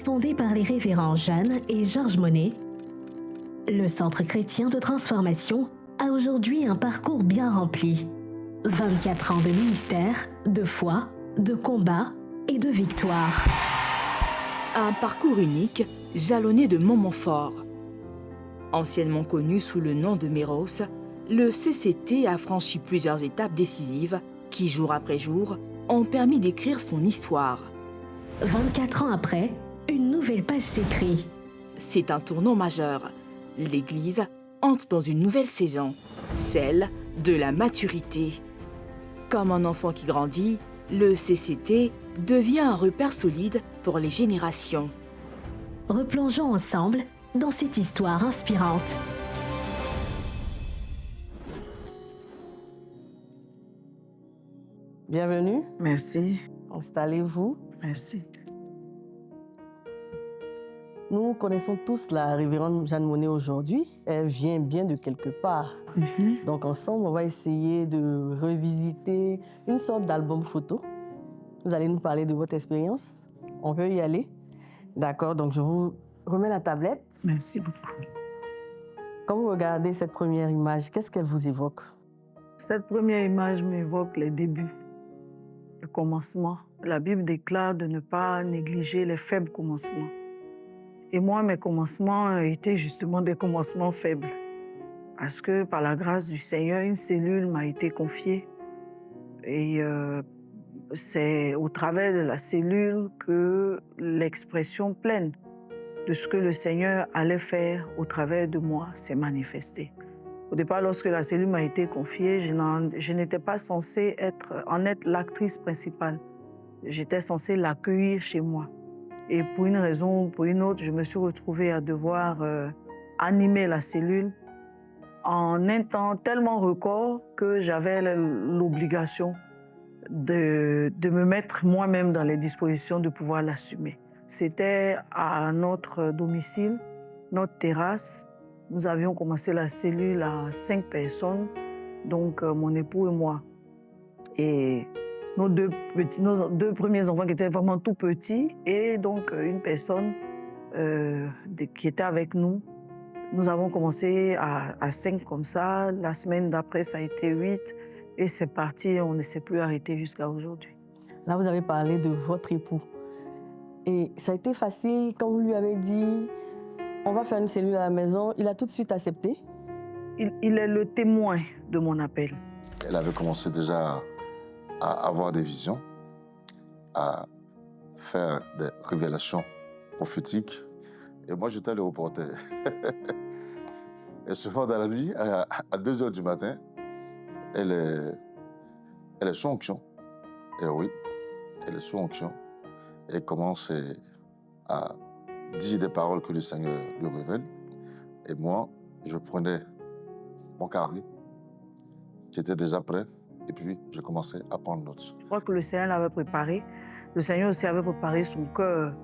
Fondé par les révérends Jeanne et Georges Monnet, le Centre chrétien de transformation a aujourd'hui un parcours bien rempli. 24 ans de ministère, de foi, de combat et de victoire. Un parcours unique, jalonné de moments forts. Anciennement connu sous le nom de Méros, le CCT a franchi plusieurs étapes décisives qui, jour après jour, ont permis d'écrire son histoire. 24 ans après, une nouvelle page s'écrit. C'est un tournant majeur. L'Église entre dans une nouvelle saison, celle de la maturité. Comme un enfant qui grandit, le CCT devient un repère solide pour les générations. Replongeons ensemble dans cette histoire inspirante. Bienvenue, Merci, installez-vous. merci. Nous connaissons tous la révérende Jeanne Monnet aujourd'hui. Elle vient bien de quelque part. Donc ensemble, on va essayer de revisiter une sorte d'album photo. Vous allez nous parler de votre expérience. On peut y aller. D'accord, donc je vous remets la tablette. Merci beaucoup. Quand vous regardez cette première image, qu'est-ce qu'elle vous évoque? Cette première image m'évoque les débuts, le commencement. La Bible déclare de ne pas négliger les faibles commencements. Et moi, mes commencements étaient justement des commencements faibles. Parce que par la grâce du Seigneur, une cellule m'a été confiée. Et c'est au travers de la cellule que l'expression pleine de ce que le Seigneur allait faire au travers de moi s'est manifestée. Au départ, lorsque la cellule m'a été confiée, je n'étais pas censée en être l'actrice principale. J'étais censée l'accueillir chez moi. Et pour une raison ou pour une autre, je me suis retrouvée à devoir animer la cellule en un temps tellement record que j'avais l'obligation de me mettre moi-même dans les dispositions de pouvoir l'assumer. C'était à notre domicile, notre terrasse. Nous avions commencé la cellule à 5 personnes, donc mon époux et moi. Et nos deux premiers enfants qui étaient vraiment tout petits et donc une personne qui était avec nous. Nous avons commencé à 5 comme ça. La semaine d'après, ça a été 8. Et c'est parti, on ne s'est plus arrêté jusqu'à aujourd'hui. Là, vous avez parlé de votre époux. Et ça a été facile quand vous lui avez dit « on va faire une cellule à la maison », il a tout de suite accepté? Il est le témoin de mon appel. Elle avait commencé déjà à avoir des visions, à faire des révélations prophétiques. Et moi, j'étais le reporter. Et souvent dans la nuit, à 2 heures du matin, elle est sous onction. Et oui, elle est sous onction. Elle commence à dire des paroles que le Seigneur lui révèle. Et moi, je prenais mon carnet, qui était déjà prêt, et puis je commençais à prendre note. Je crois que le Seigneur l'avait préparé. Le Seigneur aussi avait préparé son cœur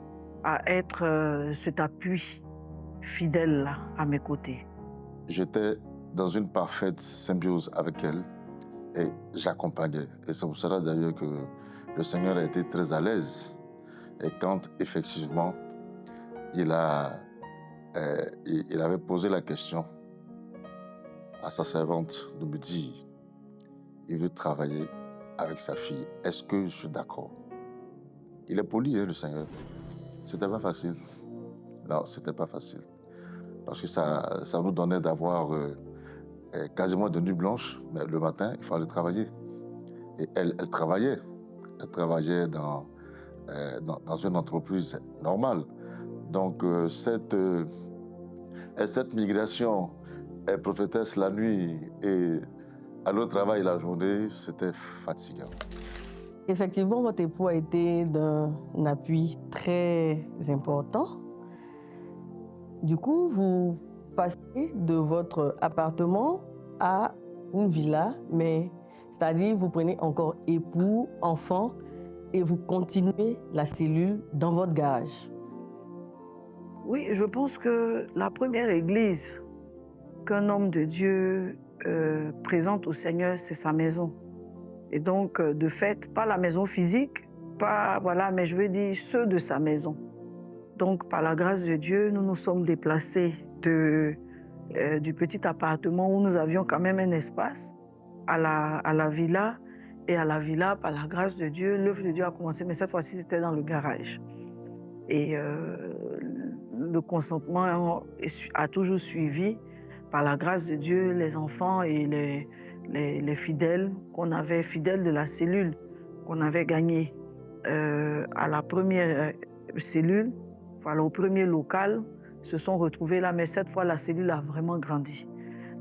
à être cet appui fidèle là, à mes côtés. J'étais dans une parfaite symbiose avec elle et j'accompagnais. Et c'est pour cela d'ailleurs que le Seigneur a été très à l'aise. Et quand effectivement il avait posé la question à sa servante de me dire il veut travailler avec sa fille, est-ce que je suis d'accord? Il est poli, hein, le Seigneur. C'était pas facile. Non, c'était pas facile. Parce que ça nous donnait d'avoir quasiment de nuit blanche, mais le matin, il fallait travailler. Et elle travaillait. Elle travaillait dans une entreprise normale. Donc, cette migration, elle prophétesse la nuit et aller au travail la journée, c'était fatigant. Effectivement, votre époux a été d'un appui très important. Du coup, vous passez de votre appartement à une villa, mais c'est-à-dire vous prenez encore époux, enfants et vous continuez la cellule dans votre garage. Oui, je pense que la première église qu'un homme de Dieu présente au Seigneur, c'est sa maison. Et donc, de fait, pas la maison physique, pas, voilà, mais je veux dire ceux de sa maison. Donc, par la grâce de Dieu, nous nous sommes déplacés du petit appartement où nous avions quand même un espace à la villa. Et à la villa, par la grâce de Dieu, l'œuvre de Dieu a commencé, mais cette fois-ci, c'était dans le garage. Et le consentement a toujours suivi. Par la grâce de Dieu, les enfants et les fidèles fidèles de la cellule qu'on avait gagnée à la première cellule, voilà, au premier local, se sont retrouvés là. Mais cette fois, la cellule a vraiment grandi.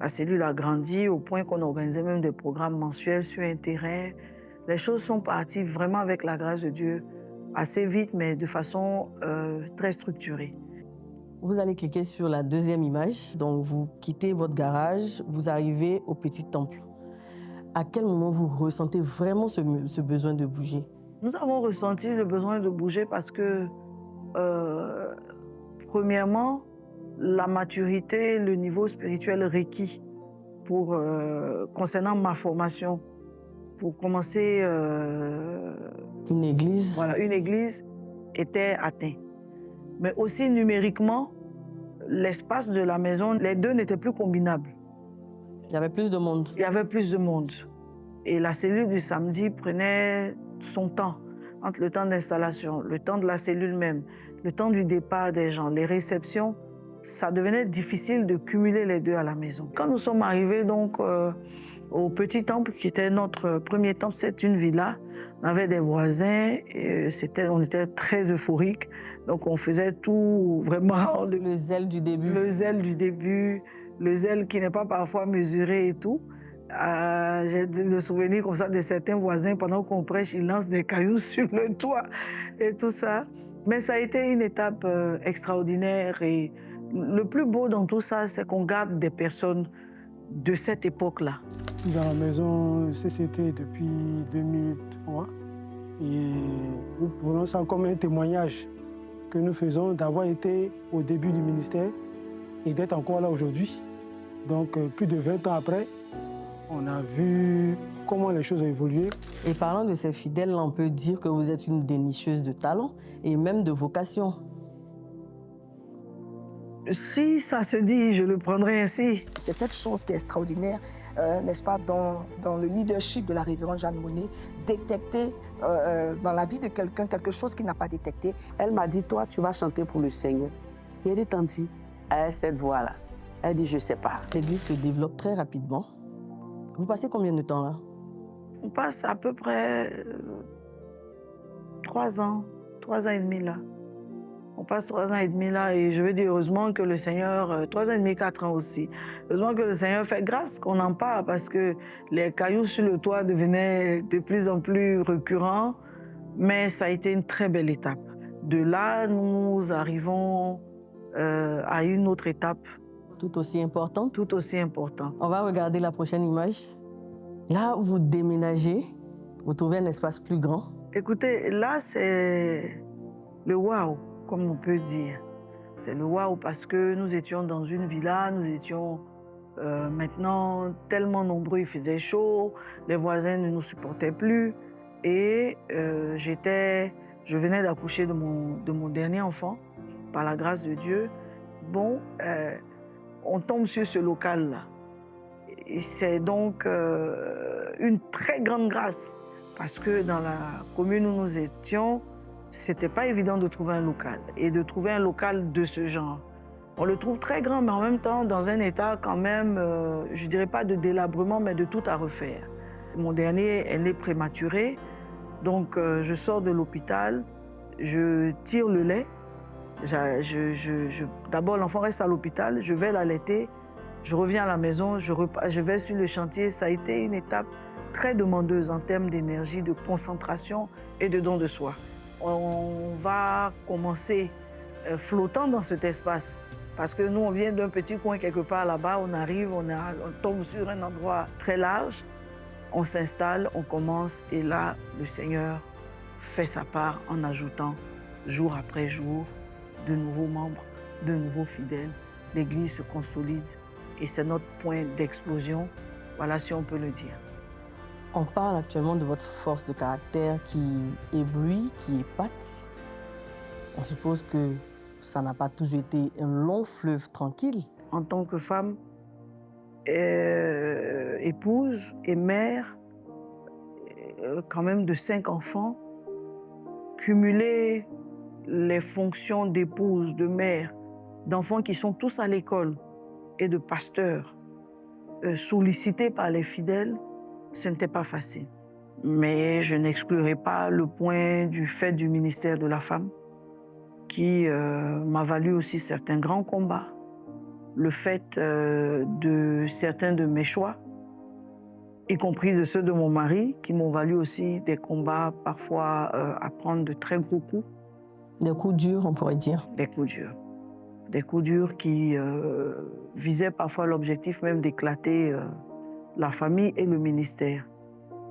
La cellule a grandi au point qu'on organisait même des programmes mensuels sur un terrain. Les choses sont parties vraiment avec la grâce de Dieu, assez vite, mais de façon très structurée. Vous allez cliquer sur la deuxième image. Donc, vous quittez votre garage, vous arrivez au petit temple. À quel moment vous ressentez vraiment ce besoin de bouger? Nous avons ressenti le besoin de bouger parce que, premièrement, la maturité, le niveau spirituel requis concernant ma formation, pour commencer une église. Voilà, une église était atteint. Mais aussi numériquement, l'espace de la maison, les deux n'étaient plus combinables. Il y avait plus de monde. Il y avait plus de monde. Et la cellule du samedi prenait son temps, entre le temps d'installation, le temps de la cellule même, le temps du départ des gens, les réceptions. Ça devenait difficile de cumuler les deux à la maison. Quand nous sommes arrivés donc au petit temple, qui était notre premier temple, c'est une villa. On avait des voisins, et on était très euphoriques. Donc on faisait tout vraiment. Le zèle du début. Le zèle du début, le zèle qui n'est pas parfois mesuré et tout. J'ai le souvenir comme ça de certains voisins, pendant qu'on prêche, ils lancent des cailloux sur le toit et tout ça. Mais ça a été une étape extraordinaire. Et le plus beau dans tout ça, c'est qu'on garde des personnes de cette époque-là. Dans la maison CCT depuis 2003. Et nous prenons ça comme un témoignage que nous faisons d'avoir été au début du ministère et d'être encore là aujourd'hui. Donc, plus de 20 ans après, on a vu comment les choses ont évolué. Et parlant de ces fidèles, on peut dire que vous êtes une dénicheuse de talent et même de vocation. Si ça se dit, je le prendrai ainsi. C'est cette chose qui est extraordinaire, n'est-ce pas, dans le leadership de la révérende Jeanne Monnet, détecter dans la vie de quelqu'un quelque chose qu'il n'a pas détecté. Elle m'a dit, toi, tu vas chanter pour le Seigneur. Et elle dit, Tanti, elle a cette voix-là. Elle dit, je ne sais pas. L'église se développe très rapidement. Vous passez combien de temps là? On passe à peu près 3 ans et demi là. On passe 3 ans et demi là et je veux dire heureusement que le Seigneur, 3 ans et demi, 4 ans aussi, heureusement que le Seigneur fait grâce qu'on en parle parce que les cailloux sur le toit devenaient de plus en plus récurrents, mais ça a été une très belle étape. De là, nous arrivons à une autre étape. Tout aussi importante? Tout aussi important. On va regarder la prochaine image. Là, vous déménagez, vous trouvez un espace plus grand. Écoutez, là, c'est le waouh, comme on peut dire. C'est le waouh parce que nous étions dans une villa, nous étions maintenant tellement nombreux, il faisait chaud, les voisins ne nous supportaient plus. Et je venais d'accoucher de mon dernier enfant, par la grâce de Dieu. Bon, on tombe sur ce local-là. C'est donc une très grande grâce parce que dans la commune où nous étions, c'était pas évident de trouver un local et de trouver un local de ce genre. On le trouve très grand, mais en même temps dans un état quand même, je dirais pas de délabrement, mais de tout à refaire. Mon dernier est né prématuré, donc je sors de l'hôpital, je tire le lait. D'abord, l'enfant reste à l'hôpital, je vais l'allaiter, je reviens à la maison, je vais sur le chantier. Ça a été une étape très demandeuse en termes d'énergie, de concentration et de don de soi. On va commencer flottant dans cet espace parce que nous, on vient d'un petit coin quelque part là-bas, on arrive, on tombe sur un endroit très large, on s'installe, on commence et là, le Seigneur fait sa part en ajoutant jour après jour de nouveaux membres, de nouveaux fidèles. L'Église se consolide et c'est notre point d'explosion, voilà si on peut le dire. On parle actuellement de votre force de caractère qui éblouit, qui épate. On suppose que ça n'a pas toujours été un long fleuve tranquille. En tant que femme, épouse et mère, quand même de 5 enfants, cumuler les fonctions d'épouse, de mère, d'enfants qui sont tous à l'école et de pasteur, sollicités par les fidèles, ce n'était pas facile. Mais je n'exclurai pas le point du fait du ministère de la femme, qui m'a valu aussi certains grands combats, le fait de certains de mes choix, y compris de ceux de mon mari, qui m'ont valu aussi des combats, parfois à prendre de très gros coups. Des coups durs, on pourrait dire. Des coups durs. Des coups durs qui visaient parfois l'objectif même d'éclater la famille et le ministère.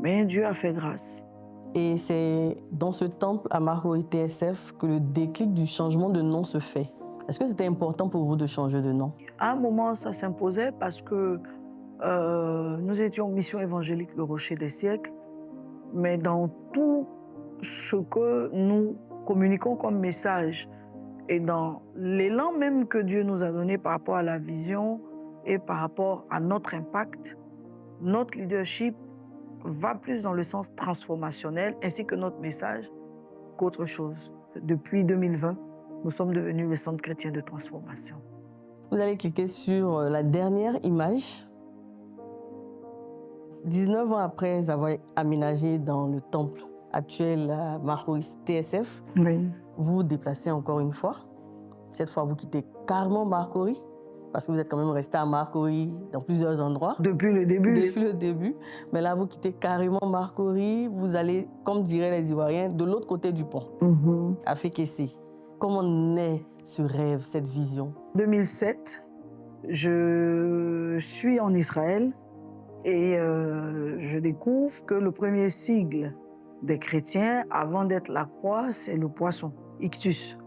Mais Dieu a fait grâce. Et c'est dans ce temple à Marguerite TSF que le déclic du changement de nom se fait. Est-ce que c'était important pour vous de changer de nom? À un moment, ça s'imposait parce que nous étions Mission évangélique Le Rocher des siècles, mais dans tout ce que nous communiquons comme message et dans l'élan même que Dieu nous a donné par rapport à la vision et par rapport à notre impact, notre leadership va plus dans le sens transformationnel ainsi que notre message qu'autre chose. Depuis 2020, nous sommes devenus le Centre chrétien de transformation. Vous allez cliquer sur la dernière image. 19 ans après avoir aménagé dans le temple actuel à Marguerite TSF, Oui. vous vous déplacez encore une fois. Cette fois, vous quittez carrément Marcory, parce que vous êtes quand même resté à Marcory dans plusieurs endroits. Depuis le début. Depuis le début. Mais là, vous quittez carrément Marcory. Vous allez, comme diraient les Ivoiriens, de l'autre côté du pont, à Fékessé. Comment naît ce rêve, cette vision? 2007, je suis en Israël et je découvre que le premier sigle des chrétiens, avant d'être la croix, c'est le poisson, ictus.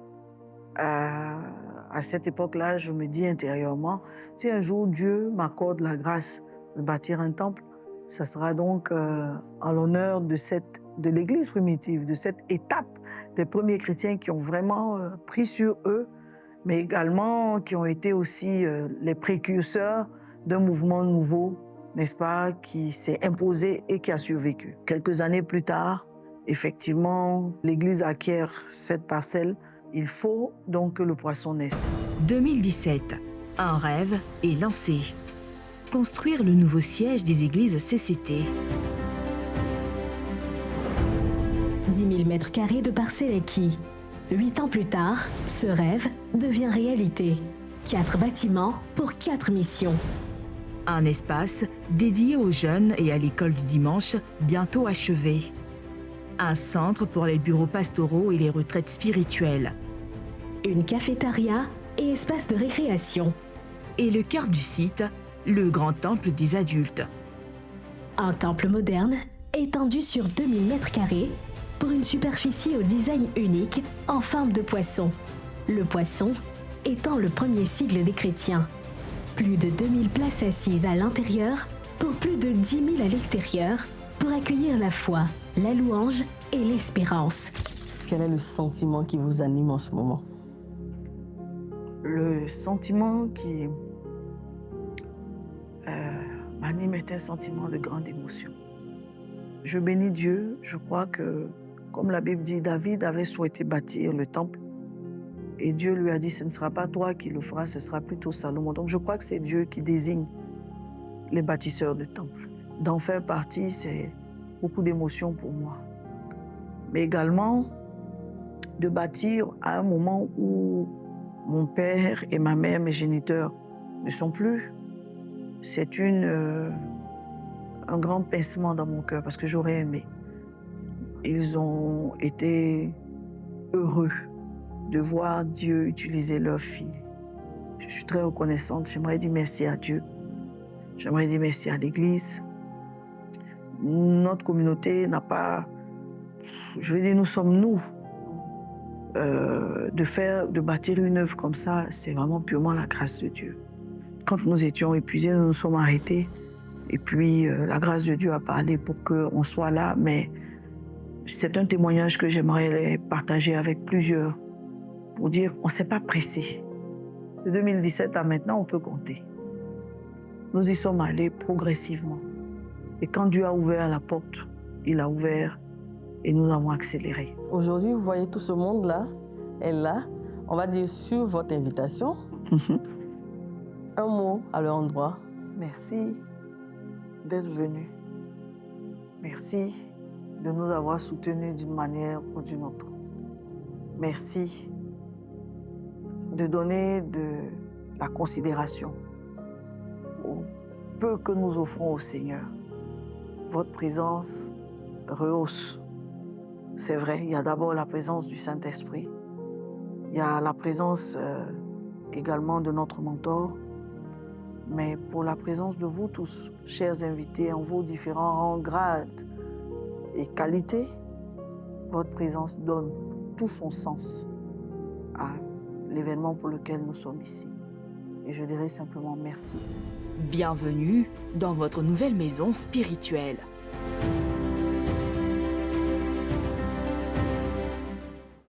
À cette époque-là, je me dis intérieurement, si un jour Dieu m'accorde la grâce de bâtir un temple, ça sera donc en l'honneur de l'Église primitive, de cette étape des premiers chrétiens qui ont vraiment pris sur eux, mais également qui ont été aussi les précurseurs d'un mouvement nouveau, n'est-ce pas, qui s'est imposé et qui a survécu. Quelques années plus tard, effectivement, l'Église acquiert cette parcelle. Il faut donc que le poisson naisse. 2017, un rêve est lancé. Construire le nouveau siège des églises CCT. 10 000 mètres carrés de parcelles acquis. 8 ans plus tard, ce rêve devient réalité. 4 bâtiments pour 4 missions. Un espace dédié aux jeunes et à l'école du dimanche, bientôt achevé. Un centre pour les bureaux pastoraux et les retraites spirituelles. Une cafétéria et espace de récréation. Et le cœur du site, le grand temple des adultes. Un temple moderne étendu sur 2000 mètres carrés pour une superficie au design unique en forme de poisson. Le poisson étant le premier sigle des chrétiens. Plus de 2000 places assises à l'intérieur pour plus de 10 000 à l'extérieur pour accueillir la foi, la louange et l'espérance. Quel est le sentiment qui vous anime en ce moment? Le sentiment qui m'anime est un sentiment de grande émotion. Je bénis Dieu. Je crois que, comme la Bible dit, David avait souhaité bâtir le temple. Et Dieu lui a dit, ce ne sera pas toi qui le feras, ce sera plutôt Salomon. Donc je crois que c'est Dieu qui désigne les bâtisseurs de temple. D'en faire partie, c'est beaucoup d'émotions pour moi. Mais également, de bâtir à un moment où mon père et ma mère, mes géniteurs, ne sont plus. C'est un grand pincement dans mon cœur parce que j'aurais aimé. Ils ont été heureux de voir Dieu utiliser leur fille. Je suis très reconnaissante. J'aimerais dire merci à Dieu. J'aimerais dire merci à l'Église. Notre communauté n'a pas... Je veux dire, nous sommes nous. De bâtir une œuvre comme ça, c'est vraiment purement la grâce de Dieu. Quand nous étions épuisés, nous nous sommes arrêtés. Et puis, la grâce de Dieu a parlé pour qu'on soit là. Mais c'est un témoignage que j'aimerais partager avec plusieurs pour dire on ne s'est pas pressé. De 2017 à maintenant, on peut compter. Nous y sommes allés progressivement. Et quand Dieu a ouvert la porte, il a ouvert et nous avons accéléré. Aujourd'hui, vous voyez tout ce monde-là est là, on va dire sur votre invitation. Un mot à leur endroit. Merci d'être venu. Merci de nous avoir soutenus d'une manière ou d'une autre. Merci de donner de la considération au peu que nous offrons au Seigneur. Votre présence rehausse. C'est vrai, il y a d'abord la présence du Saint-Esprit. Il y a la présence également de notre mentor. Mais pour la présence de vous tous, chers invités, en vos différents rangs, grades et qualités, votre présence donne tout son sens à l'événement pour lequel nous sommes ici. Et je dirais simplement merci. Bienvenue dans votre nouvelle maison spirituelle.